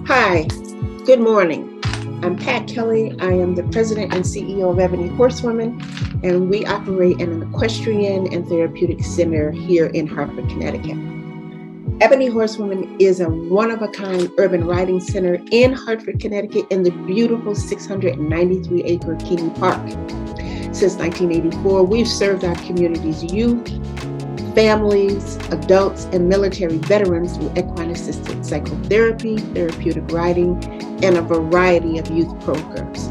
Hi, good morning. I'm Pat Kelly. I am the president and CEO of Ebony Horsewomen, and we operate in an Equestrian and Therapeutic Center here in Hartford, Connecticut. Ebony Horsewomen is a one-of-a-kind urban riding center in Hartford, Connecticut, in the beautiful 693-acre Keeney Park. Since 1984, we've served our community's youth, families, adults, and military veterans through equine-assisted psychotherapy, therapeutic riding, and a variety of youth programs.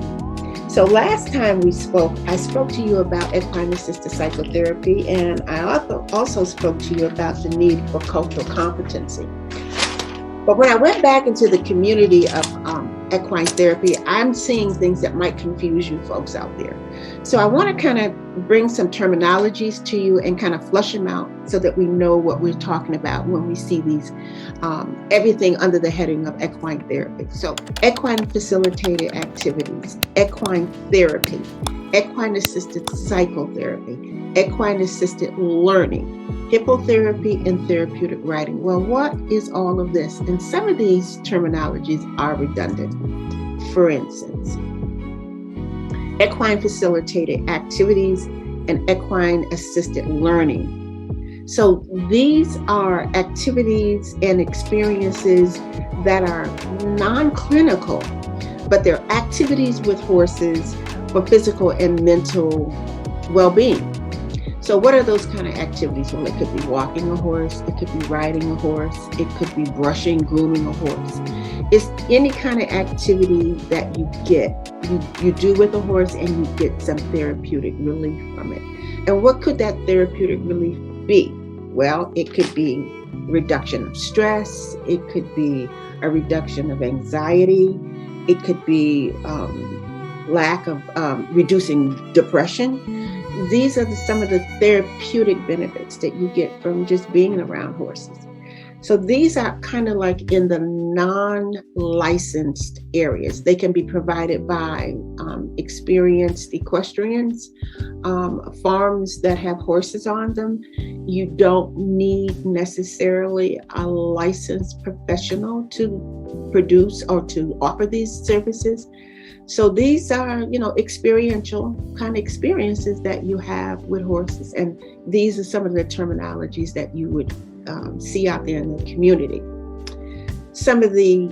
So last time we spoke, I spoke to you about equine-assisted psychotherapy, and I also spoke to you about the need for cultural competency. But when I went back into the community of equine therapy, I'm seeing things that might confuse you folks out there. So I want to kind of bring some terminologies to you and kind of flush them out so that we know what we're talking about when we see these, everything under the heading of equine therapy. So equine facilitated activities, equine therapy, equine-assisted psychotherapy, equine-assisted learning, hippotherapy, and therapeutic riding. Well, what is all of this? And some of these terminologies are redundant. For instance, equine facilitated activities and equine assisted learning. So these are activities and experiences that are non-clinical, but they're activities with horses for physical and mental well-being. So what are those kind of activities? Well, it could be walking a horse, it could be riding a horse, it could be brushing, grooming a horse. It's any kind of activity that you get, you do with a horse, and you get some therapeutic relief from it. And what could that therapeutic relief be? Well, it could be reduction of stress, it could be a reduction of anxiety, it could be reducing depression. These are some of the therapeutic benefits that you get from just being around horses. So these are kind of like in the non-licensed areas. They can be provided by experienced equestrians, farms that have horses on them. You don't need necessarily a licensed professional to produce or to offer these services. So these are, experiential kind of experiences that you have with horses. And these are some of the terminologies that you would see out there in the community. Some of the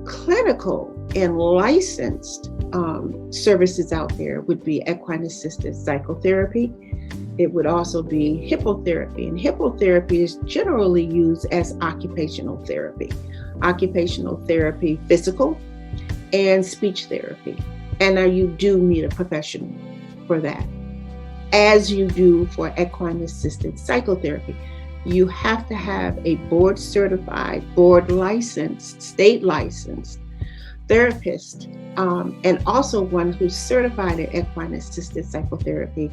clinical and licensed services out there would be equine-assisted psychotherapy. It would also be hippotherapy. And hippotherapy is generally used as occupational therapy. Occupational therapy, physical and speech therapy. And now you do need a professional for that. As you do for equine-assisted psychotherapy, you have to have a board certified, board licensed, state licensed therapist, and also one who's certified in equine-assisted psychotherapy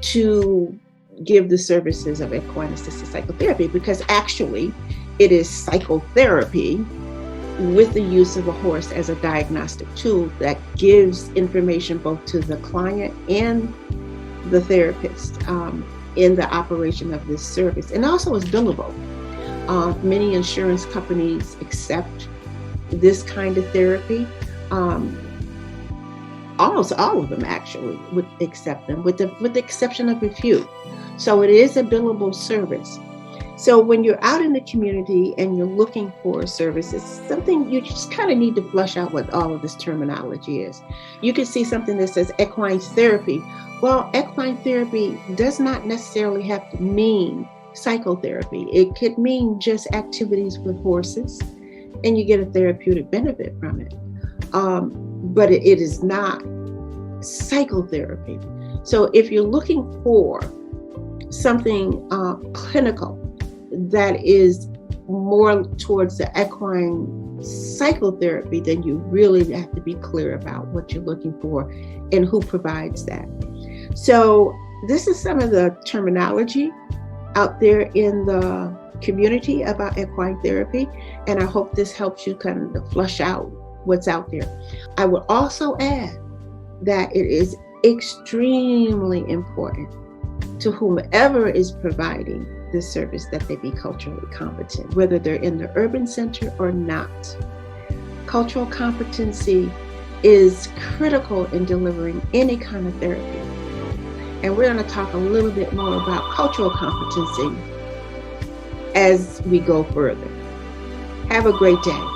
to give the services of equine-assisted psychotherapy, because actually it is psychotherapy with the use of a horse as a diagnostic tool that gives information both to the client and the therapist in the operation of this service. And also is billable. Many insurance companies accept this kind of therapy. Almost all of them actually would accept them, with the exception of a few. So it is a billable service. So when you're out in the community and you're looking for services, something you just kind of need to flush out what all of this terminology is. You can see something that says equine therapy. Well, equine therapy does not necessarily have to mean psychotherapy. It could mean just activities with horses, and you get a therapeutic benefit from it. But it is not psychotherapy. So if you're looking for something clinical that is more towards the equine psychotherapy, then you really have to be clear about what you're looking for and who provides that. So this is some of the terminology out there in the community about equine therapy, and I hope this helps you kind of flush out what's out there. I would also add that it is extremely important to whomever is providing this service that they be culturally competent, whether they're in the urban center or not. Cultural competency is critical in delivering any kind of therapy. And we're going to talk a little bit more about cultural competency as we go further. Have a great day.